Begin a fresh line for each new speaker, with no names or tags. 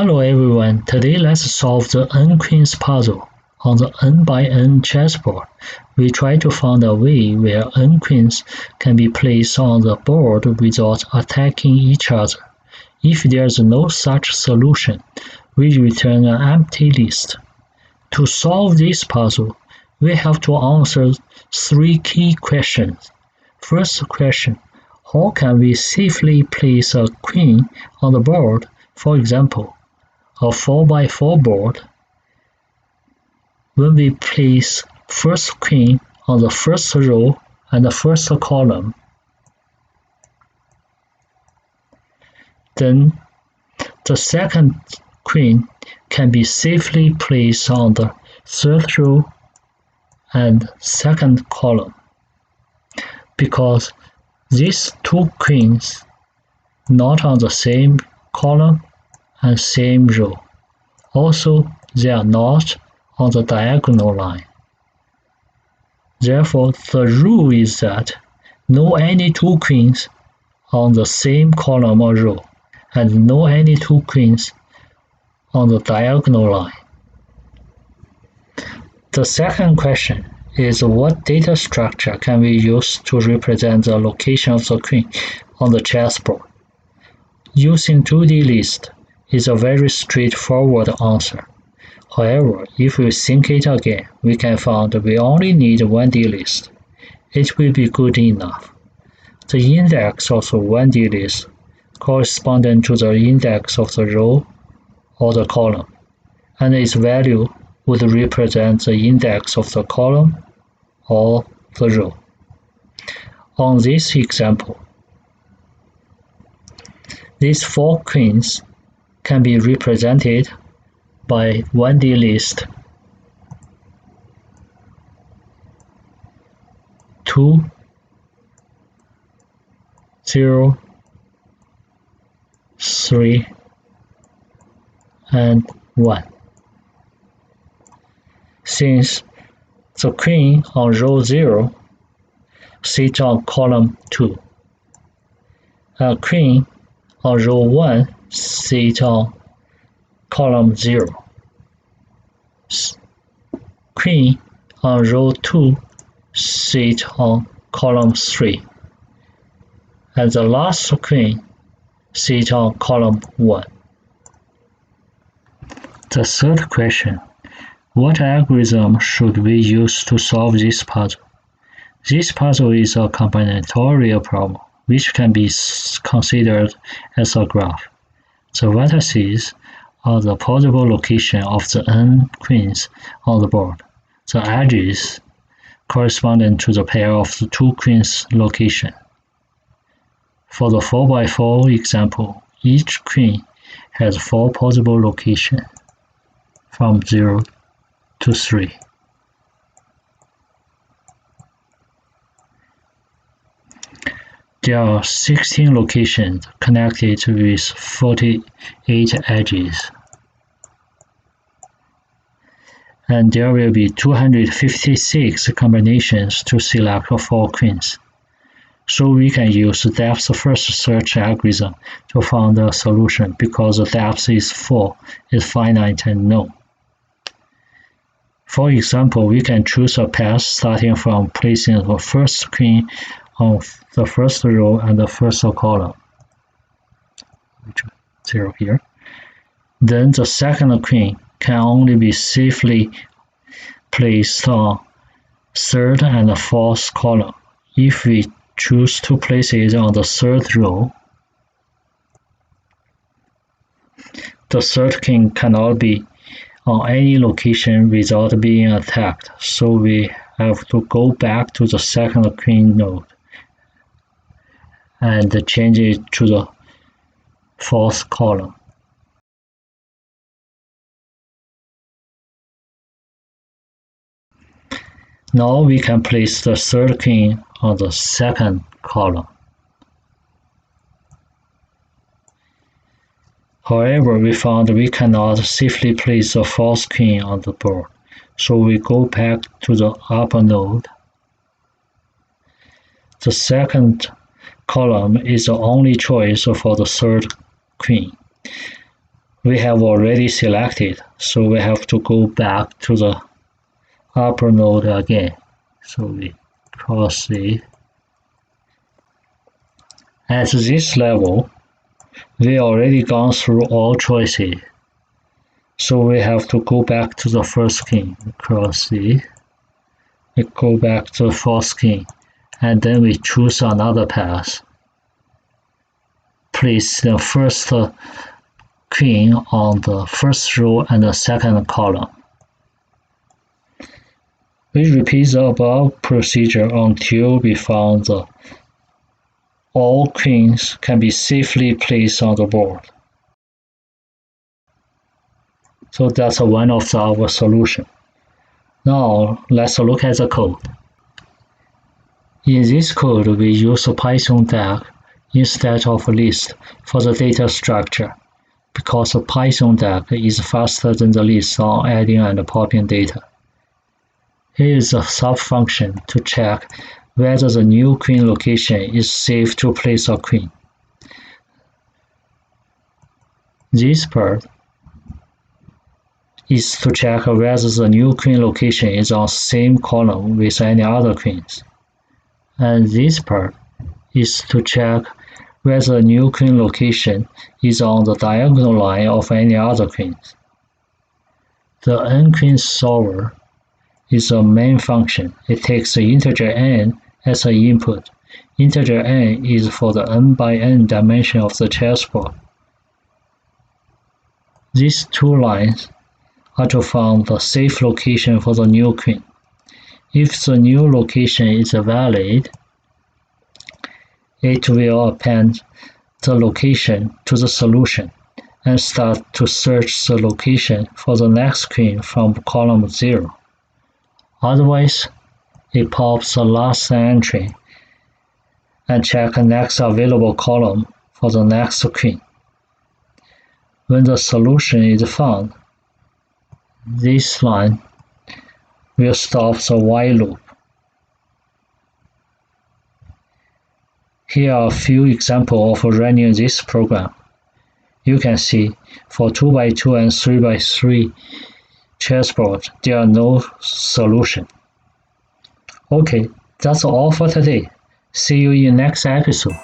Hello everyone, today let's solve the n queens puzzle. On the n by n chessboard, we try to find a way where n queens can be placed on the board without attacking each other. If there is no such solution, we return an empty list. To solve this puzzle, we have to answer three key questions. First question, how can we safely place a queen on the board? For example, a 4x4 board. When we place first queen on the first row and the first column, then the second queen can be safely placed on the third row and second column, because these two queens not on the same column and same row. Also, they are not on the diagonal line. Therefore, the rule is that no any two queens on the same column or row, and no any two queens on the diagonal line. The second question is, what data structure can we use to represent the location of the queen on the chessboard? Using 2D list is a very straightforward answer. However, if we think it again, we can find we only need 1D list. It will be good enough. The index of the 1D list corresponds to the index of the row or the column, and its value would represent the index of the column or the row. On this example, these four queens can be represented by 1D list 2, 0, 3, and 1. Since the queen on row 0 sits on column 2, and queen on row 1 sits on column 0. Queen on row 2 sits on column 3, and the last queen sits on column 1. The third question, what algorithm should we use to solve this puzzle? This puzzle is a combinatorial problem, which can be considered as a graph. The vertices are the possible location of the n queens on the board. The edges correspond to the pair of the two queens location. For the 4x4 example, each queen has 4 possible locations from 0 to 3. There are 16 locations connected with 48 edges, and there will be 256 combinations to select 4 queens. So we can use depth first search algorithm to find a solution, because the depth is 4 is finite and known. For example, we can choose a path starting from placing the first queen on the first row and the first column, 0 here. Then the second queen can only be safely placed on third and fourth column. If we choose to place it on the third row, the third queen cannot be on any location without being attacked, so we have to go back to the second queen node and change it to the fourth column. Now we can place the third queen on the second column. However, we found we cannot safely place the fourth queen on the board, so we go back to the upper node. The second column is the only choice for the third queen. we have already selected, so we have to go back to the upper node again. So we cross it. At this level, we already gone through all choices. So we have to go back to the first king, cross it. We go back to the fourth king, and then we choose another path. Place the first queen on the first row and the second column. We repeat the above procedure until we found that all queens can be safely placed on the board. So that's one of our solutions. Now let's look at the code. In this code, we use a Python DAG instead of a list for the data structure, because a Python DAG is faster than the list on adding and popping data. Here is a sub-function to check whether the new queen location is safe to place a queen. This part is to check whether the new queen location is on the same column with any other queens. And this part is to check whether the new queen location is on the diagonal line of any other queens. The n-queen solver is a main function. It takes the integer n as an input. Integer n is for the n by n dimension of the chessboard. These two lines are to find the safe location for the new queen. If the new location is valid, it will append the location to the solution and start to search the location for the next queen from column 0. Otherwise, it pops the last entry and checks the next available column for the next queen. When the solution is found, this line will stop the while loop. Here are a few examples of running this program. You can see for 2x2 and 3x3 chessboard, there are no solution. Okay, that's all for today. See you in next episode.